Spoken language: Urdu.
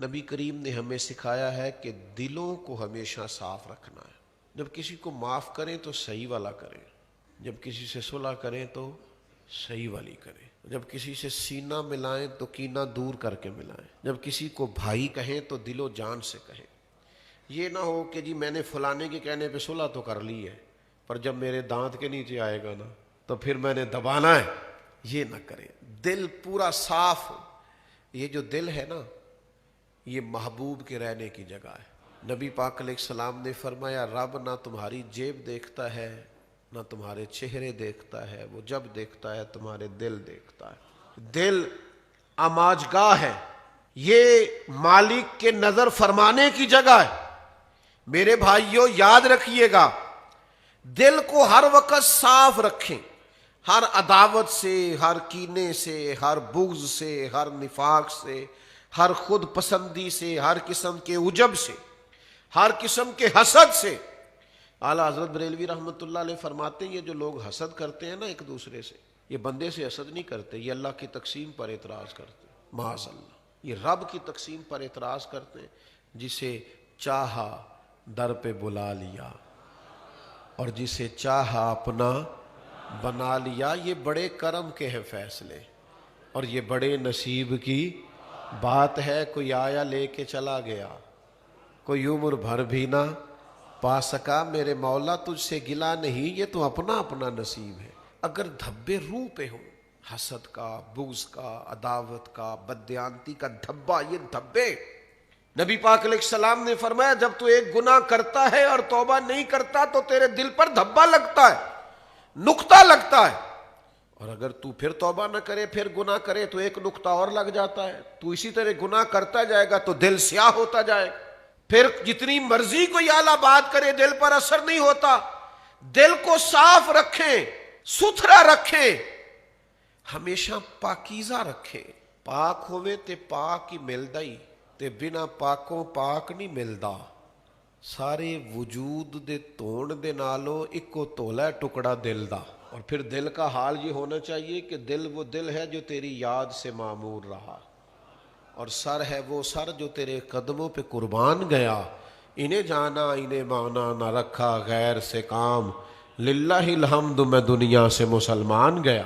نبی کریم نے ہمیں سکھایا ہے کہ دلوں کو ہمیشہ صاف رکھنا ہے. جب کسی کو معاف کریں تو صحیح والا کریں، جب کسی سے صلح کریں تو صحیح والی کریں، جب کسی سے سینہ ملائیں تو کینہ دور کر کے ملائیں، جب کسی کو بھائی کہیں تو دل و جان سے کہیں. یہ نہ ہو کہ جی میں نے فلانے کے کہنے پہ صلح تو کر لی ہے، پر جب میرے دانت کے نیچے آئے گا نا تو پھر میں نے دبانا ہے. یہ نہ کریں، دل پورا صاف ہو. یہ جو دل ہے نا یہ محبوب کے رہنے کی جگہ ہے. نبی پاک علیہ السلام نے فرمایا رب نہ تمہاری جیب دیکھتا ہے نہ تمہارے چہرے دیکھتا ہے، وہ جب دیکھتا ہے تمہارے دل دیکھتا ہے. دل آماجگاہ ہے، یہ مالک کے نظر فرمانے کی جگہ ہے. میرے بھائیوں یاد رکھیے گا، دل کو ہر وقت صاف رکھیں، ہر عداوت سے، ہر کینے سے، ہر بغض سے، ہر نفاق سے، ہر خود پسندی سے، ہر قسم کے عجب سے، ہر قسم کے حسد سے. اعلیٰ حضرت بریلوی رحمۃ اللہ علیہ فرماتے ہیں یہ جو لوگ حسد کرتے ہیں نا ایک دوسرے سے، یہ بندے سے حسد نہیں کرتے، یہ اللہ کی تقسیم پر اعتراض کرتے ہیں. معاذ اللہ، یہ رب کی تقسیم پر اعتراض کرتے ہیں. جسے چاہا در پہ بلا لیا اور جسے چاہا اپنا بنا لیا. یہ بڑے کرم کے ہیں فیصلے اور یہ بڑے نصیب کی بات ہے. کوئی آیا لے کے چلا گیا، کوئی عمر بھر بھی نہ پا سکا. میرے مولا تجھ سے گلا نہیں، یہ تو اپنا اپنا نصیب ہے. اگر دھبے روح پہ ہوں، حسد کا، بغض کا، عداوت کا، بددیانتی کا دھبا، یہ دھبے نبی پاک علیہ السلام نے فرمایا جب تو ایک گناہ کرتا ہے اور توبہ نہیں کرتا تو تیرے دل پر دھبا لگتا ہے، نقطہ لگتا ہے. اور اگر تو پھر توبہ نہ کرے، پھر گناہ کرے تو ایک نقطہ اور لگ جاتا ہے. تو اسی طرح گناہ کرتا جائے گا تو دل سیاہ ہوتا جائے گا. پھر جتنی مرضی کوئی اعلیٰ بات کرے دل پر اثر نہیں ہوتا. دل کو صاف رکھیں، ستھرا رکھیں، ہمیشہ پاکیزہ رکھیں. پاک ہوئے تے پاک ہی ملدا ہی، تے بنا پاکوں پاک نہیں ملدا. سارے وجود دے تون دے نالوں اکو تولا ٹکڑا دل دا. اور پھر دل کا حال یہ ہونا چاہیے کہ دل وہ دل ہے جو تیری یاد سے معمور رہا، اور سر ہے وہ سر جو تیرے قدموں پہ قربان گیا. انہیں جانا انہیں مانا نہ رکھا غیر سے کام، للہ الحمد میں دنیا سے مسلمان گیا.